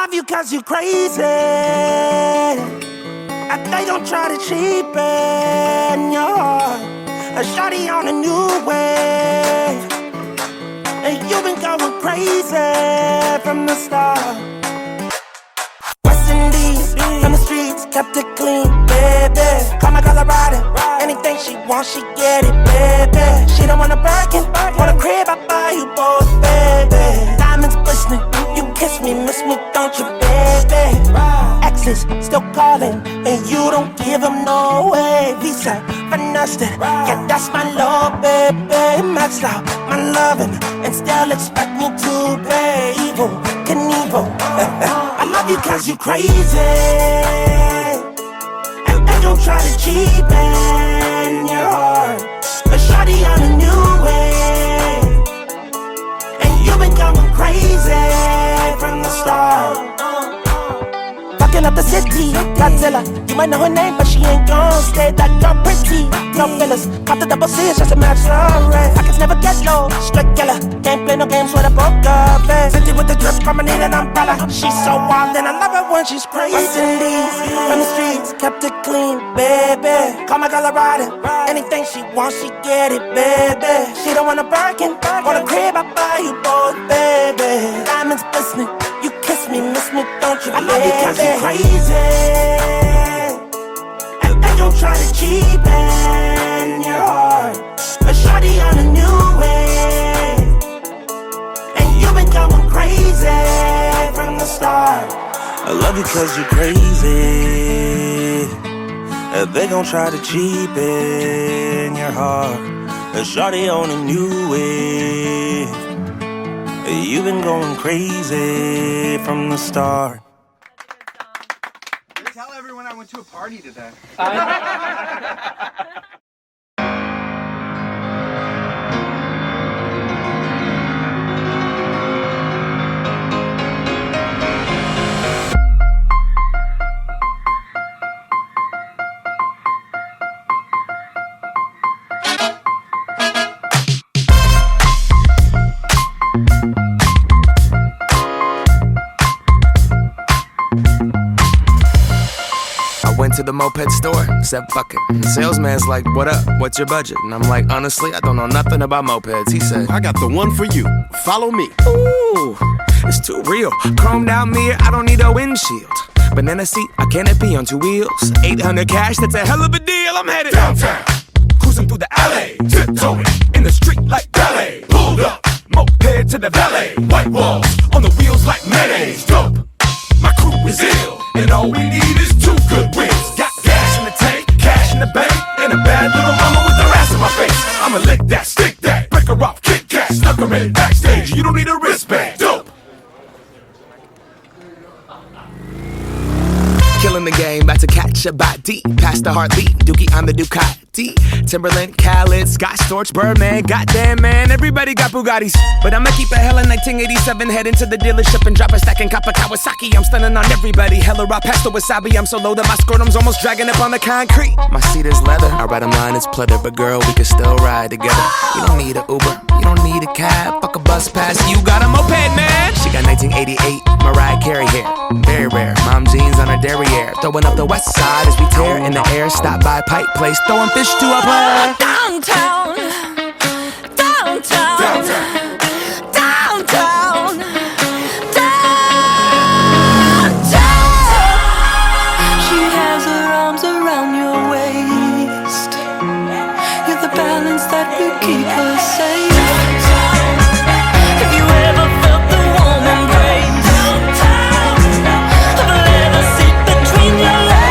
love you cause you crazy, and they don't try to cheapen your heart. A shawty on a new wave, and you've been going crazy from the start. West Indies, from the streets, kept it clean, baby. Call my Colorado, anything she wants, she get it, baby. She don't want a Birkin, want a crib, I buy you both, baby. Diamonds glistening, you kiss me, miss me, don't you, baby. Exes still calling, and you don't give them no way. Visa, finessed it, yeah, that's my love, baby. Maxed out my loving, and still expect me to pay. Evil, Knievel, I love you cause you crazy, and they don't try to cheapen your heart. A shawty on a new way, and you've been going crazy from the start. Fucking up the city, Godzilla. You might know her name, but she ain't gon' stay. That girl pretty, no fillers. Pop the double C's just to match the red. Pockets never get low, straight killer. Can't play no games with a poker face. City with the drip, I'ma need an umbrella. She's so wild and I love her when she's crazy. West Indies, from the streets, kept it clean, baby. Call my Colorado, anything she wants, she get it, baby. She don't want a Birkin, want a crib, I buy you both, baby. Diamonds glistening, you kiss me, miss me, don't you, I love you cause you crazy, and they don't try to cheapen your heart. A shawty on a new way, and you've been going crazy from the start. I love you cause you crazy, and they gon' try to cheapen your heart. A shawty on a new way, you've been going crazy from the start. Tell everyone I went to a party today. Went to the moped store, said fuck it. The salesman's like, what up, what's your budget? And I'm like, honestly, I don't know nothing about mopeds. He said, I got the one for you, follow me. ooh, it's too real. Chromed out mirror, I don't need a windshield. Banana seat, a canopy on two wheels. 800 cash, that's a hell of a deal. I'm headed downtown, cruising through the alley, tiptoeing in the street like ballet. Pulled up, moped to the valet. White walls on the wheels like mayonnaise. Dope, my crew is ill, and all we need is two good wheels. Got gas in the tank, cash in the bank, and a bad little mama with her ass in my face. I'ma lick that, stick that, break her off, kick cat, snuck her in backstage. You don't need a wristband. Dope. killing the game, about to catch a body. Past the heartbeat, Dookie on the Ducati. Timberland, Khaled, Scott Storch, Birdman. Goddamn man, everybody got Bugattis. But I'ma keep a hella 1987, head into the dealership and drop a stack and cop a Kawasaki. I'm stunning on everybody, hella raw pasta wasabi. I'm so low that my scrotum's almost dragging up on the concrete. My seat is leather, I ride a line, it's pleather. But girl, we can still ride together. You don't need a Uber, you don't need a cab. Fuck a bus pass, you got a moped, man. She got 1988 Mariah Carey hair, very rare. Mom jeans on her derriere, throwing up the west side as we tear in the air. Stop by Pike Place, throwing fish to a player. Downtown, downtown, downtown, downtown, downtown. She has her arms around your waist. You're the balance that will keep her safe. Have you ever felt the warm embrace of a leather seat between your legs?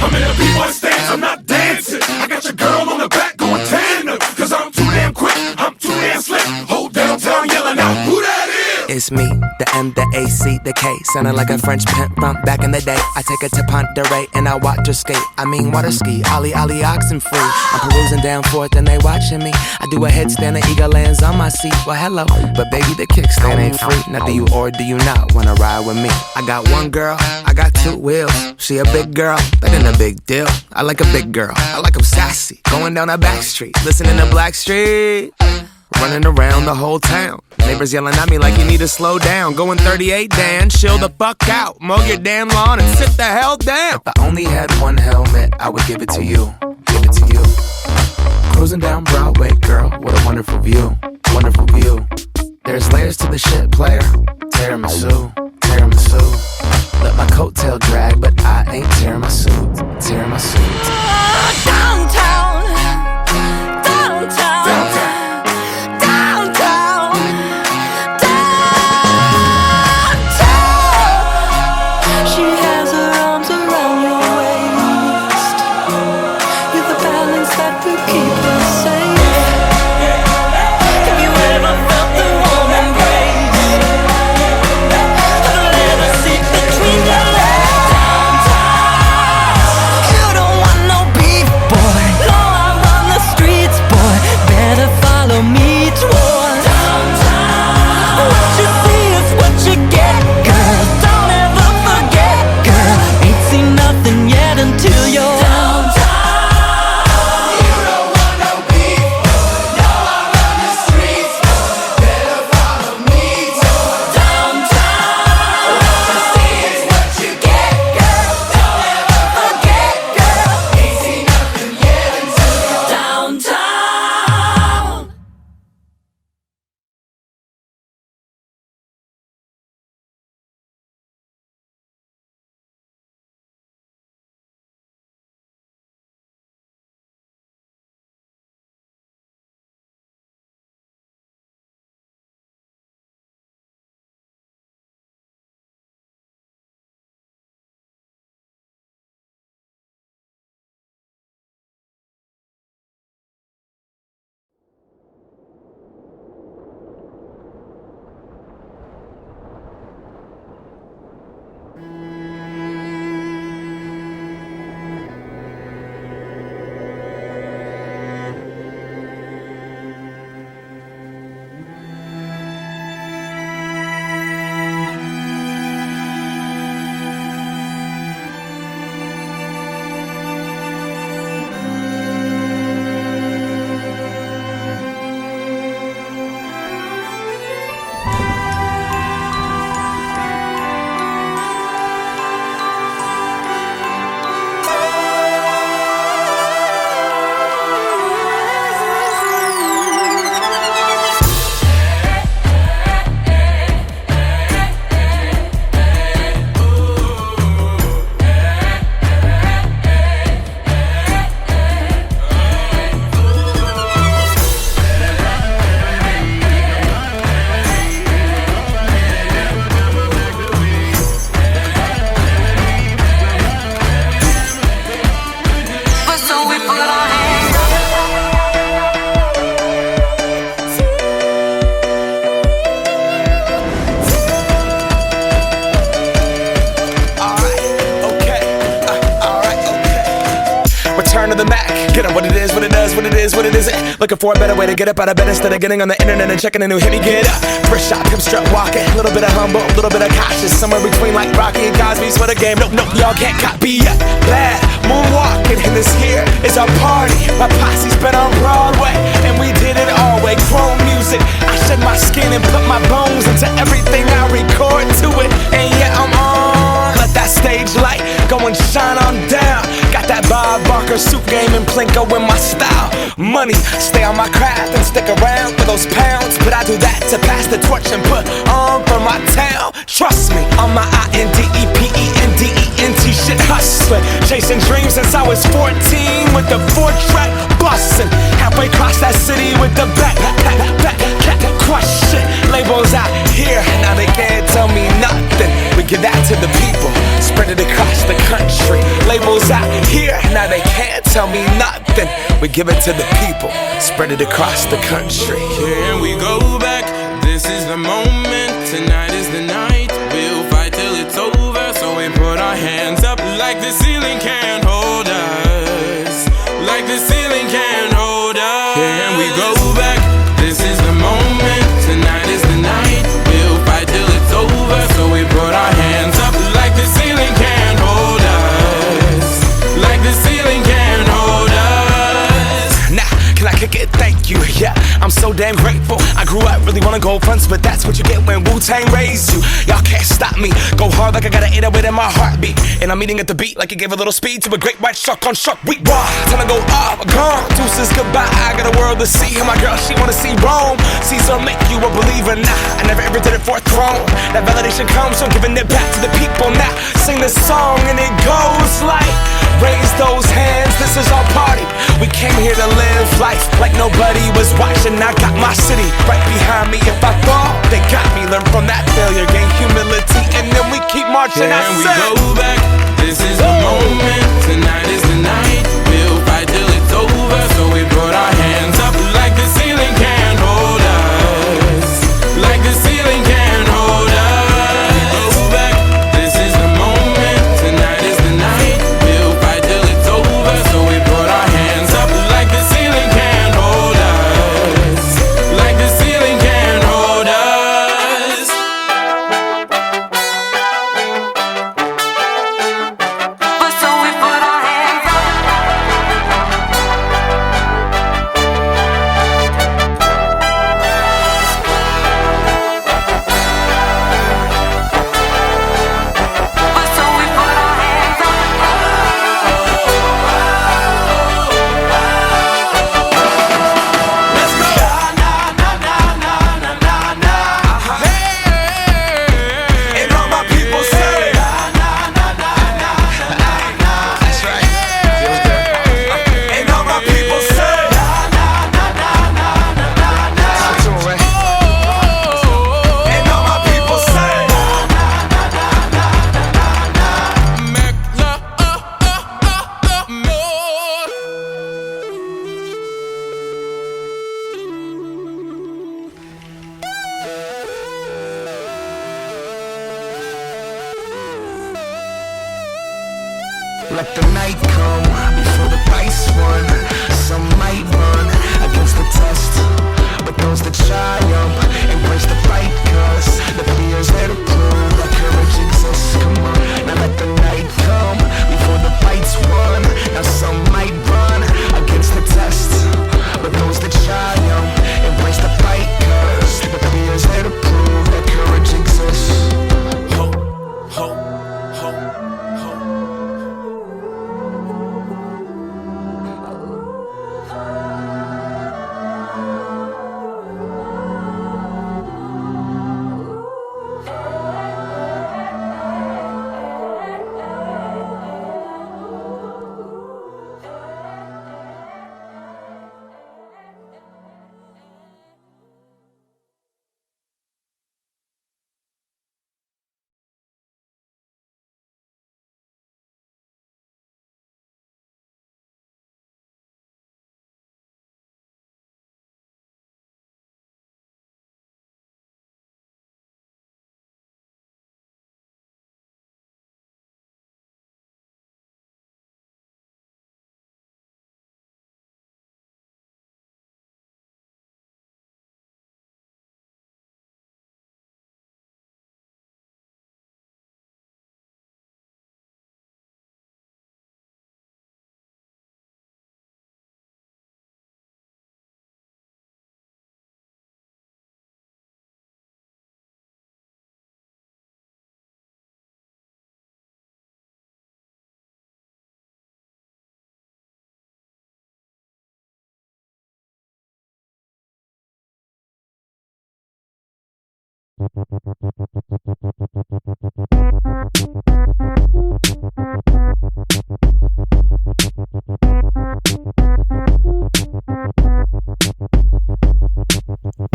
I'm in a B-boy stance, I'm not dancing. I got your girl on the back going tandem, cause I'm too damn cool. It's me, the M, the A, C, the K. Sounding like a French pimp from back in the day. I take her to Ponderay and I watch her skate. I mean water ski, ollie, oxen free. I'm perusing down forth and they watching me. I do a headstand, the eagle lands on my seat. Well, hello, but baby, the kickstand ain't free. Now do you or do you not wanna ride with me? I got one girl, I got two wheels. She a big girl, that ain't a big deal. I like a big girl, I like 'em sassy. Going down a back street, listening to Blackstreet. Running around the whole town. Neighbors yelling at me like you need to slow down. Going 38, Dan, chill the fuck out. Mow your damn lawn and sit the hell down. If I only had one helmet, I would give it to you. Give it to you. Cruising down Broadway, girl, what a wonderful view. Wonderful view. There's layers to the shit, player. Tiramisu, tiramisu. Let my coattail drag, but I ain't tearing my suit. Tearing my suit. Downtown, downtown, downtown. Looking for a better way to get up out of bed instead of getting on the internet and checking a new hit. Me get up, first shot, come strut walking. Little bit of humble, little bit of cautious. Somewhere between like Rocky and Cosby's for the game. Nope, y'all can't copy yet. Glad moonwalking, and this here is our party. My posse's been on Broadway, and we did it all way. Chrome music, I shed my skin and put my bones into everything I record to it. And yeah, I'm on. Let that stage light go and shine on down. Got that Bob Barker suit game and Plinko in my style. Money, stay on my craft and stick around for those pounds. But I do that to pass the torch and put on for my town. Trust me, on my INDEPENDENT shit hustling. Chasing dreams since I was 14 with the 4-track bustin'. Halfway across that city with the back crush shit. Labels out here, now they can't tell me nothing. We give that to the people, spread it across the country. Labels out here, now they can't tell me nothing. We give it to the people, spread it across the country. Can we go back? This is the moment. tonight is the night. We'll fight till it's over, so we put our hands up like the ceiling can't hold us. Like the ceiling can't hold us. Can we go back? This is the moment. Tonight is the night. We'll fight till it's over, so we put our hands up like the ceiling can't hold us. Like the ceiling can't hold us. Nah, can I kick it? Thank you, yeah, I'm so damn grateful. I grew up really wanna go fronts, but that's what you get when Wu-Tang raised you. Y'all can't stop me, go hard like I got an 808 in my heartbeat. And I'm eating at the beat like it gave a little speed to a great white shark on shark week. Raw, time to go up, gone, deuces goodbye. I got a world to see, and my girl, she wanna see Rome. Caesar make you a believer, nah, I never ever did it for a throne. That validation comes from giving it back to the people. Now, sing this song and it goes like, raise those hands, this is our party. We came here to live life like nobody was watching. I got my city right behind me. If I fall, they got me. Learn from that failure, gain humility, and then we keep marching. Can we go back? This is the moment. Tonight is the night. We'll fight till it's over, so we put our hands up like the ceiling can't hold us. Like the ceiling can't hold us. Go back. This is the moment. Tonight is the night. We'll fight till it's over, so we put our hands up like the ceiling can't hold us. Like the ceiling can't hold us. But so we put our hands up. But so we put our hands up. Let's go. And all my people say, that's right. And all my people say, and all my people say, let the night come before the price won. Some might run against the test, but those that triumph embrace the fight, cause the fear's there to prove that courage exists. Come on, now let the night come before the fight's won. Now some might run against the test, but those that triumph embrace the fight, cause the fear's there to prove that courage exists. Ho, ho, ho, ho.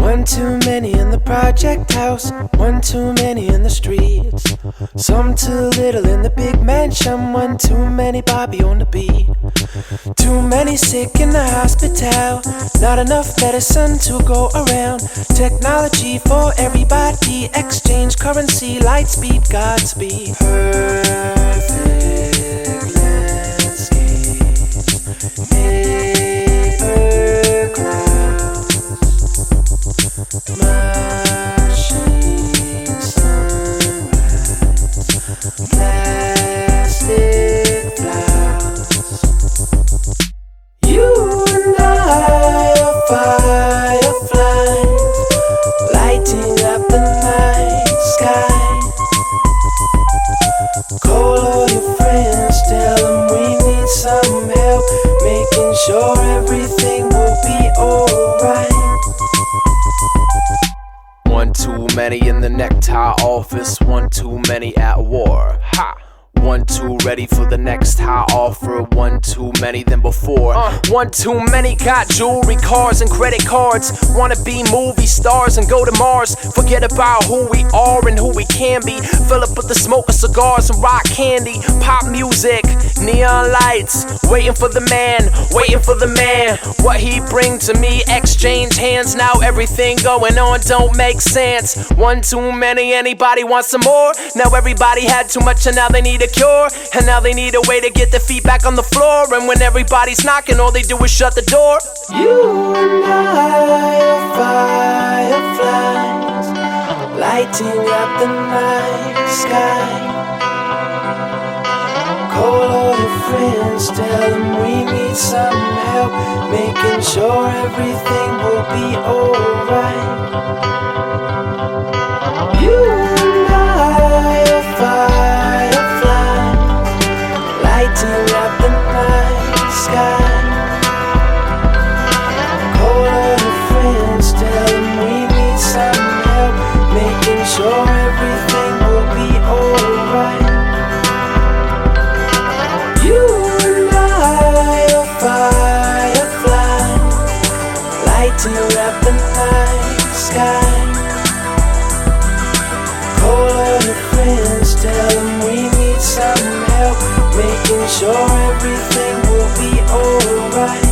One too many in the project house, one too many in the streets. Some too little in the big mansion, one too many Bobby on the beat. Too many sick in the hospital, not enough medicine to go around. Technology for everybody, exchange currency, light speed, Godspeed. Perfect landscape, paper clouds, machine sunrise, plastic flowers. You and I are fireflies, lighting up the night sky. Call all your friends, tell them we need some help, making sure everything will be alright. One too many in the necktie office, one too many at war. Ha! One too ready for the next high offer, one too many than before. One too many got jewelry, cars, and credit cards. Wanna be movie stars and go to Mars. Forget about who we are and who we can be. Fill up with the smoke of cigars and rock candy. Pop music, neon lights, waiting for the man, waiting for the man. What he bring to me, exchange hands. Now everything going on don't make sense. One too many, anybody want some more? Now everybody had too much and now they need a cure, and now they need a way to get their feet back on the floor. And when everybody's knocking, all they do is shut the door. You and I are fireflies, lighting up the night sky. Call all your friends, tell them we need some help, making sure everything will be alright. You and I are fireflies, lighting up the night sky. Call all your friends, tell them we need some help, making sure everything will be alright. You and I are fireflies, lighting up the night sky. Call all your friends, tell them we need some help, making sure everything will be alright.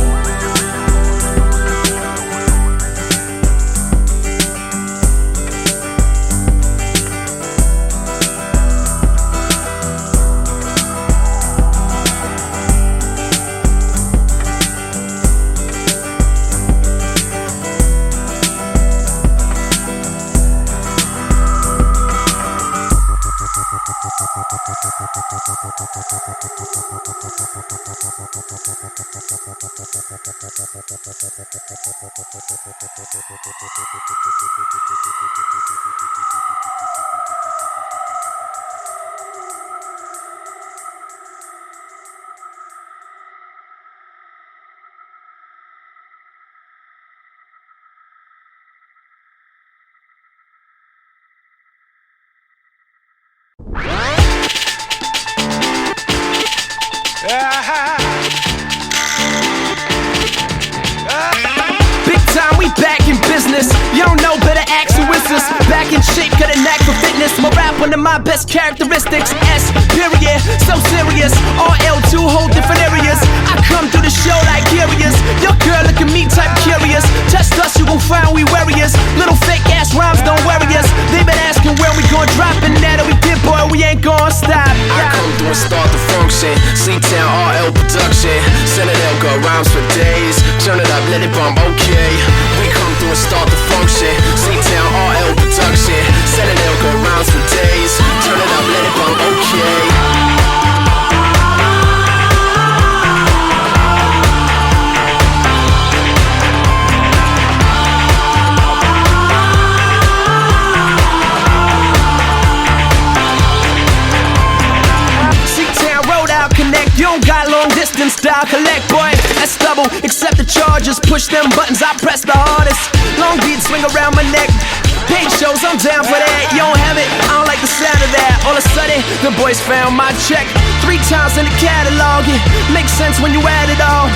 Big time, we back in business. You don't know, better ask Lewis. Back in shape, got a knack for fitness. My rap, one of my best characteristics. S, period, so serious. RL2, whole different areas. I come through the show like curious. Your girl look at me type curious. Test us, you gon' find we warriors. Little fake ass rhymes don't worry us. They been asking when we gon' drop, and now that we did, boy, we ain't gon' stop. I come through and start the function. C-Town RL production. Citadel got rhymes for days. Turn it up, let it bump, okay. We come through and start the function. C-Town RL production. Citadel got rhymes for days. Turn it up, let it bump, okay. You don't got long distance style, collect boy, that's double. Accept the charges, push them buttons, I press the hardest. Long beats swing around my neck. Paid shows, I'm down for that. You don't have it, I don't like the sound of that. All of a sudden, the boys found my check 3 times in the catalog. It makes sense when you add it all.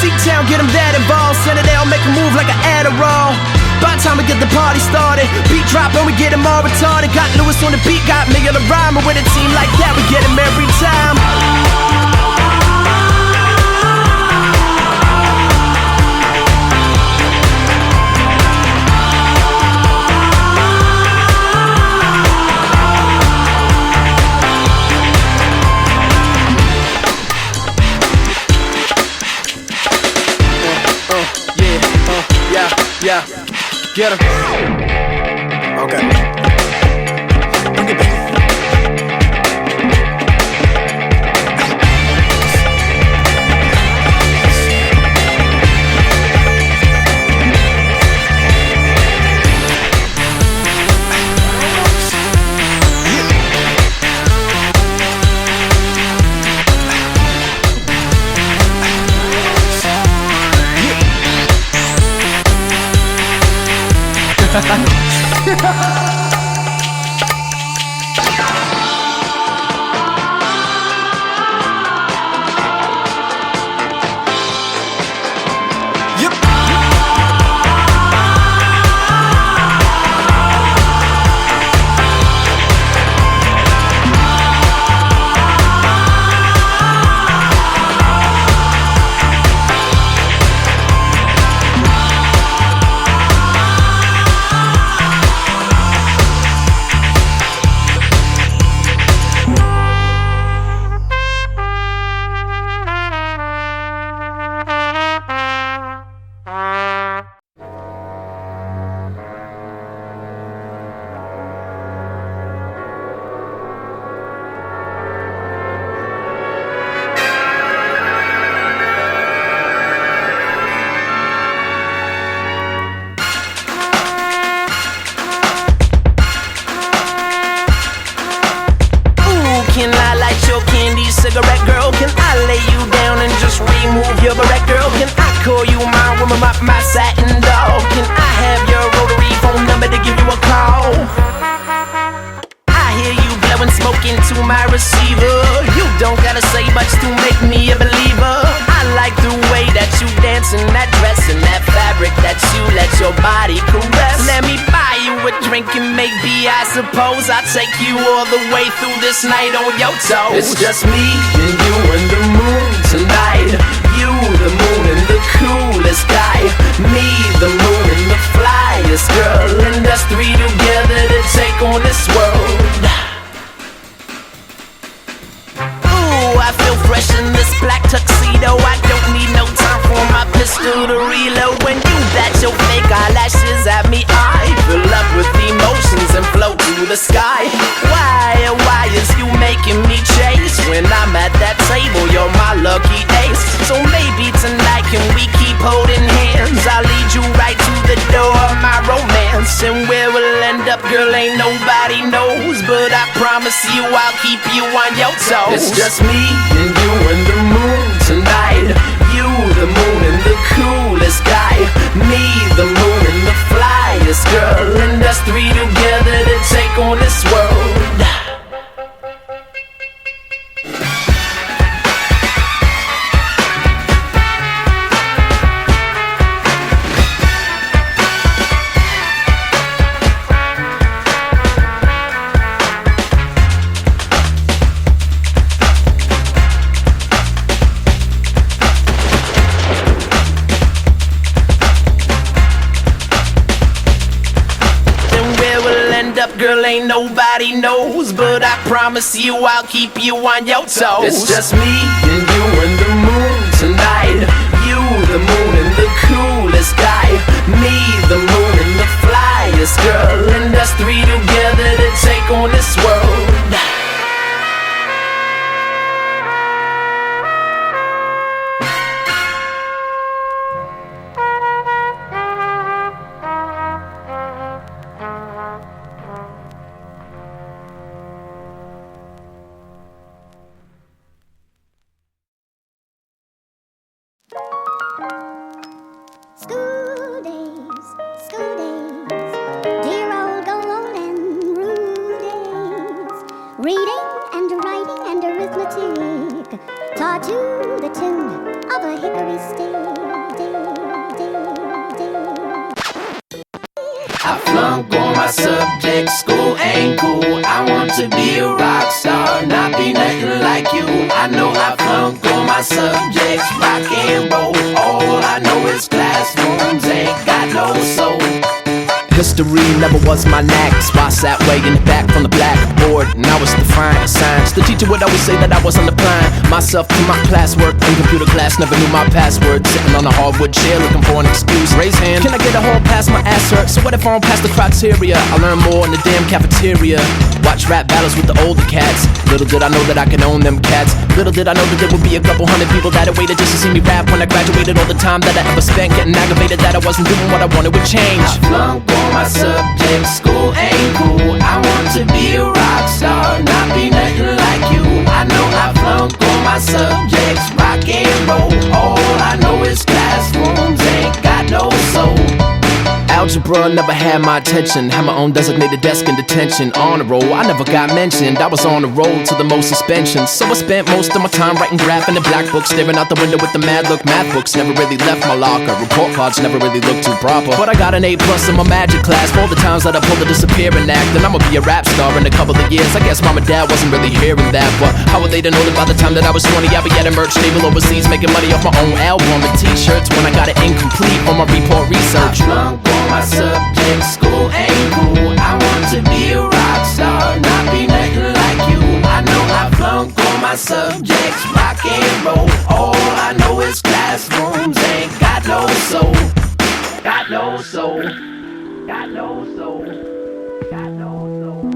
C-Town, get them that involved. Citadel, make a move like an Adderall. By the time we get the party started, beat drop and we get them all retarded. Got Lewis on the beat, got me on the rhyme, and with a team like that, we get him every time. Yeah, get him. Okay. Bring it back. Cigarette girl, can I lay you down and just remove your barrette girl? Can I call you my woman, my satin dog? Can I have your rotary phone number to give you a call? I hear you blowing smoke into my receiver. You don't gotta say much to make me a believer. I like the way that you dance in that dress and that fabric that you let your body caress. Let me buy you a drink and maybe I suppose I'll take you all the way through this night on your toes. It's just me and you and the moon tonight. You, the moon and the coolest guy. Me, the moon and the flyest girl. And us three together to take on this world. I feel fresh in this black tuxedo. I don't need no time for my pistol to reload. When you bat your fake eyelashes at me, I fill up with emotions and float through the sky. Why is you making me chase? When I'm at that table, you're my lucky ace. So maybe tonight can we keep holding hands? I'll lead you right to the door of my romance. And where we'll end up, girl, ain't nobody knows. But I promise you I'll keep you on your toes. It's just me and you and the moon tonight. You, the moon and the coolest guy. Me, the moon and the flyest girl. And us three together to take on this world. Girl, ain't nobody knows, but I promise you I'll keep you on your toes. It's just me and you and the moon tonight. You, the moon and the coolest guy. Me, the moon and the flyest girl. And us three together to take on this world. School days, dear old golden rule days. Reading and writing and arithmetic, taught to the tune of a hickory stick. I flunk on my subject, school ain't cool. I want to be a rock star, not be nothing like you. I know I flunk on my subjects, rock and roll. All I know is classrooms ain't got no soul. History never was my knack, so I sat way in the back from the blackboard, and I was defying science. The teacher would always say that I wasn't applying myself to my classwork. In computer class, never knew my password. Sitting on a hardwood chair looking for an excuse. Raise hand, can I get a hall past my ass hurt? So what if I don't pass the criteria? I learn more in the damn cafeteria. Watch rap battles with the older cats. Little did I know that I could own them cats. Little did I know that there would be a couple hundred people that had waited just to see me rap when I graduated. All the time that I ever spent getting aggravated that I wasn't doing what I wanted would change. I flunk on my subject, school ain't cool. I want to be a rock star, not be nothing like you. I know I flunk on my subjects, rock and roll. All I know is classrooms ain't got no soul. Algebra never had my attention. Had my own designated desk in detention. On a roll, I never got mentioned. I was on the road to the most suspensions. So I spent most of my time writing graph in the black book, staring out the window with the mad look. Math books never really left my locker. Report cards never really looked too proper. But I got an A+ in my magic class for all the times that I pulled a disappearing act. And I'ma be a rap star in a couple of years. I guess mom and dad wasn't really hearing that, but how were they to know that by the time that I was 20 I'd be at a merch table overseas making money off my own album and t-shirts when I got it incomplete on my report research. My subject, school ain't cool. I want to be a rock star, not be nothing like you. I know I flunk on my subjects, rock and roll. All I know is classrooms ain't got no soul. Got no soul. Got no soul. Got no soul.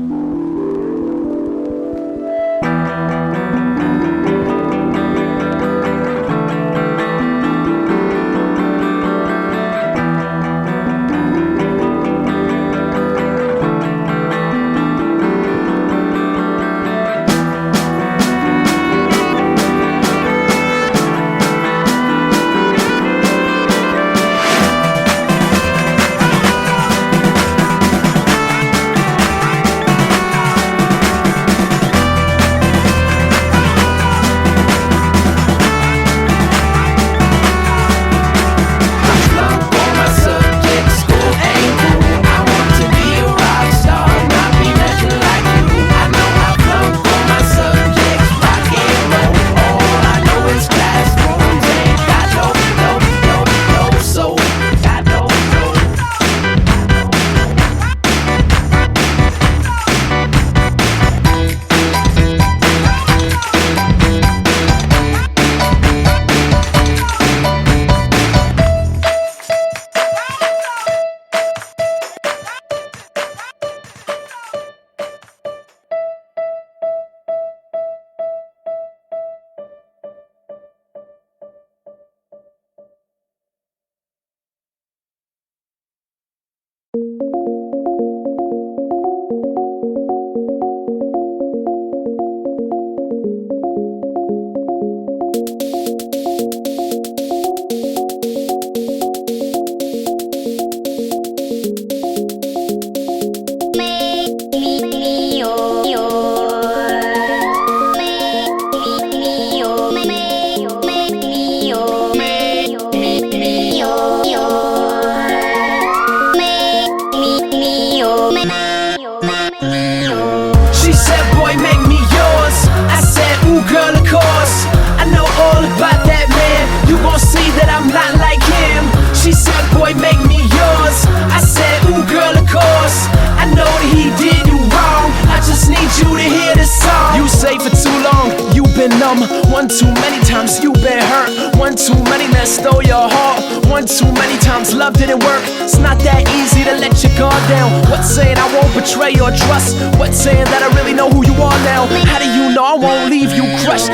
One too many times you been hurt. One too many men stole your heart. One too many times love didn't work. It's not that easy to let your guard down. What's saying I won't betray your trust? What's saying that I really know who you are now? How do you know I won't leave you crushed?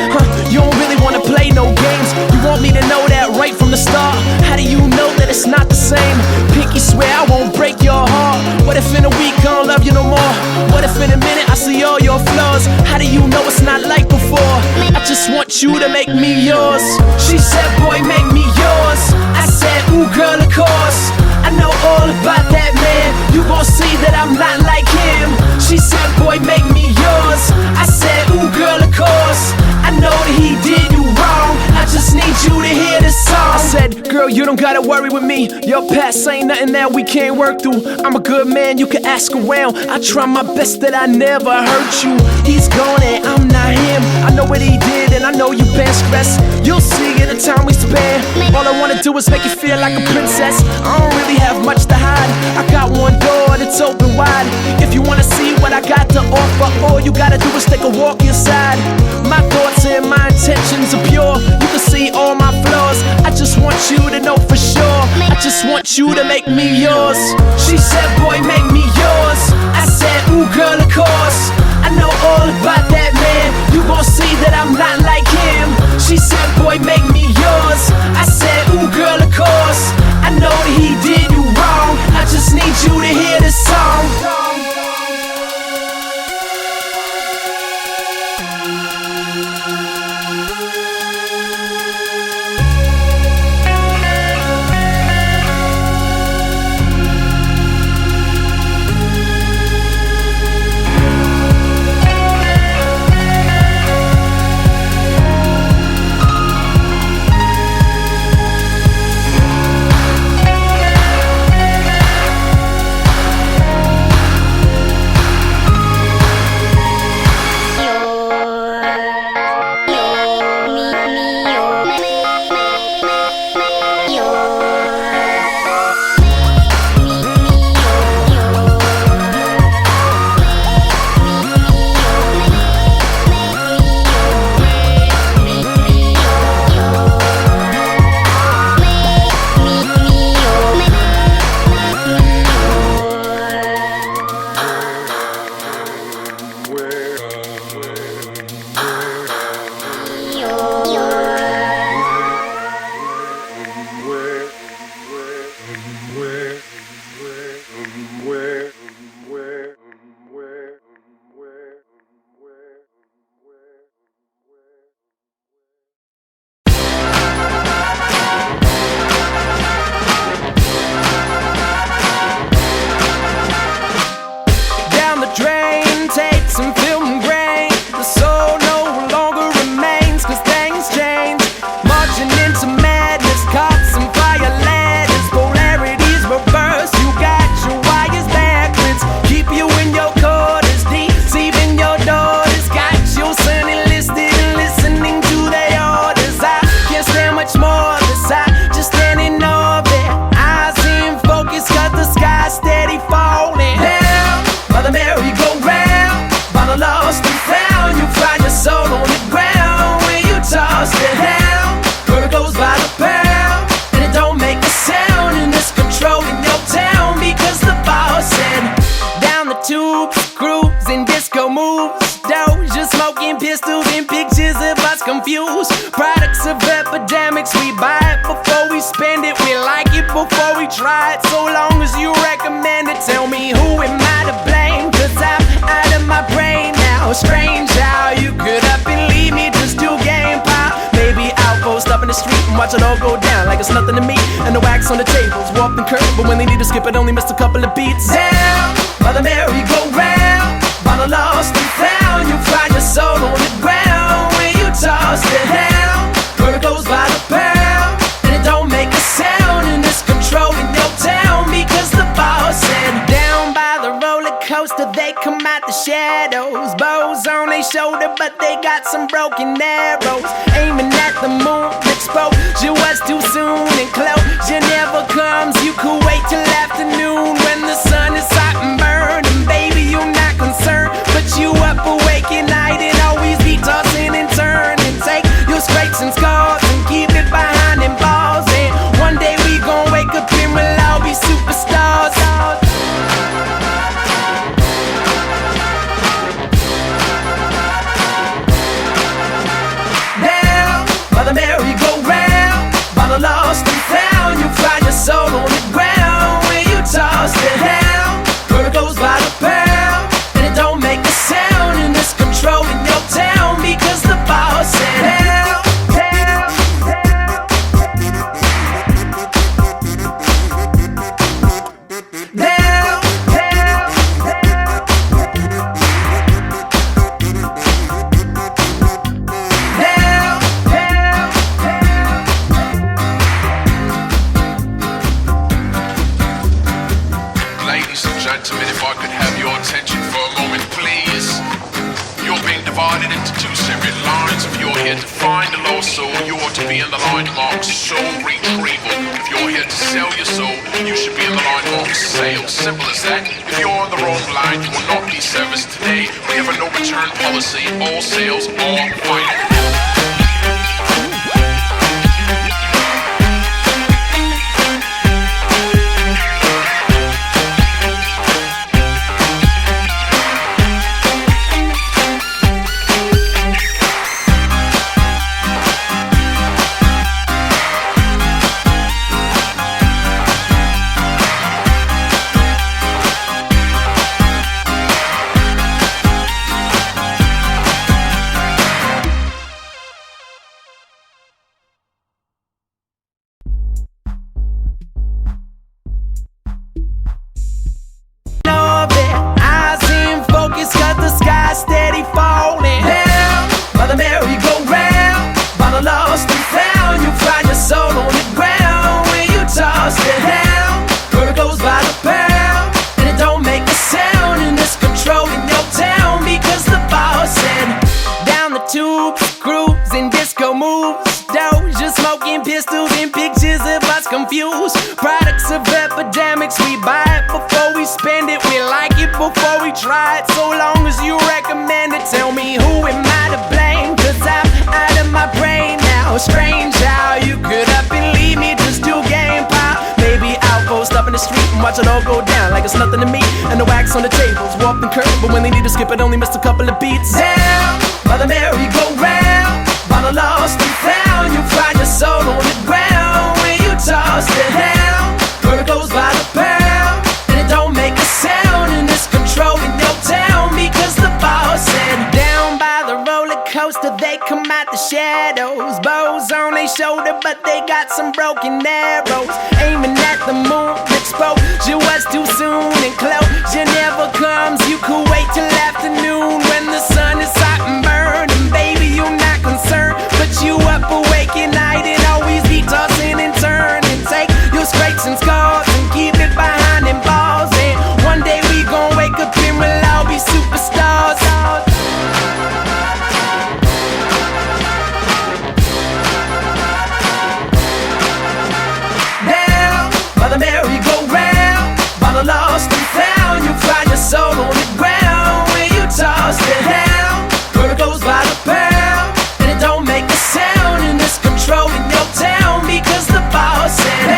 You don't really wanna play no games. You want me to know that right from the start. How do you know that it's not the same? Pinky swear I won't break your heart. What if in a week I don't love you no more? What if in a minute I see all your flaws? How do you know it's not like before? I just want you to make me yours. She said, boy, make me yours. I said, ooh, girl, of course. I know all about that man. You gon' see that I'm not like him. She said, boy, make me yours. I said, ooh, girl, of course. I know that he did you wrong. I just need you to hear this song. I said, girl, you don't don't gotta worry with me. Your past ain't nothing that we can't work through. I'm a good man, you can ask around. I try my best that I never hurt you. He's gone and I'm not him. I know what he did and I know you've been stressed. You'll see in the time we spend. All I wanna do is make you feel like a princess. I don't really have much to hide. I got one door that's open wide. If you wanna see what I got to offer, all you gotta do is take a walk inside. My thoughts and my intentions are pure. You can see all my flaws. I just want you to know for sure. I just want you to make me yours. She said, boy, make me yours. I said, ooh, girl, of course. I know all about that man. You gon' see that I'm not like him. She said, boy, make me yours. I said, ooh, girl, of course. I know that he did you wrong. I just need you to hear this song. Products of epidemics, we buy it before we spend it. We like it before we try it. So long as you recommend it, tell me who am I to blame? Cause I'm out of my brain now. Strange how you could up and leave me just to game pop. Maybe I'll post up in the street and watch it all go down like it's nothing to me. And the wax on the tables, warped and curved, but when they need to skip it, only missed a couple of beats. Down by the merry-go-round, by the lost and found, you find your soul on the ground when you toss it down. Where it goes by the pound, and it don't make a sound, and it's controlling your town because the boss said. Down by the roller coaster, they come out the shadows. Bows on their shoulder, but they got some broken arrows. Aiming at the moon, exposure was too soon, and closure never comes. You could wait till afternoon when the sun is hot and burning. Baby, you're not concerned, but you up awake at night and always be tossing and turning. Take your scrapes and scars and keep it behind them bars. And one day we gon' wake up and we'll all be superstars. Now, by the merry-go-round, by the lost and found, you find your soul on the ground when you toss it down. Where it goes by the pound, and it don't make a divided into two separate lines. If you're here to find a lost soul, you ought to be in the line marked soul retrieval. If you're here to sell your soul, you should be in the line marked sale. Simple as that. If you're on the wrong line, you will not be serviced today. We have a no return policy. All sales are final. Confused. Products of epidemics, we buy it before we spend it. We like it before we try it. So long as you recommend it, tell me who am I to blame? Cause I'm out of my brain now. Strange how you could up and leave me just to game pile. Maybe I'll post up in the street and watch it all go down like it's nothing to me. And the wax on the tables, warped and curved, but when they need to skip it, only missed a couple of beats. Down by the merry-go-round, by the lost and found, you'll find your soul on the ground. Toss it down, verticals by the pound, and it don't make a sound, and it's controlling your town because the boss said. Down by the roller coaster, they come out the shadows, bows on their shoulder, but they got some broken arrows, aiming at the moon. Exposure was too soon, and closure never comes. You could wait till afternoon when the sun is hot and burning. Baby, you're not concerned, but you up awake at night and always be tossing and turning. Take your scrapes and scars and keep it behind them bars. And one day we gon' wake up and we'll all be superstars. Down by the merry-go-round, by the lost and found, you'll find your soul on the ground when you toss it down. Verticals by the pound, and it don't make a sound, and it's controlling your town because the boss said.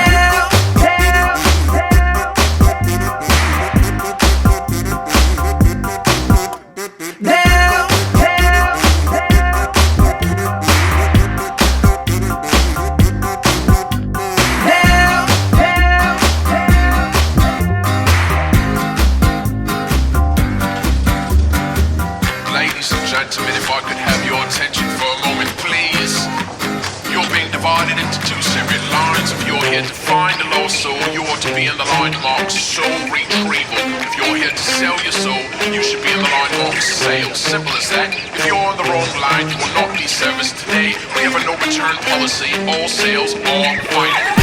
Gentlemen, if I could have your attention for a moment, please. You're being divided into two separate lines. If you're here to find a lost soul, you ought to be in the line marked soul retrieval. If you're here to sell your soul, you should be in the line marked sale. Simple as that. If you're on the wrong line, you will not be serviced today. We have a no return policy. All sales are final.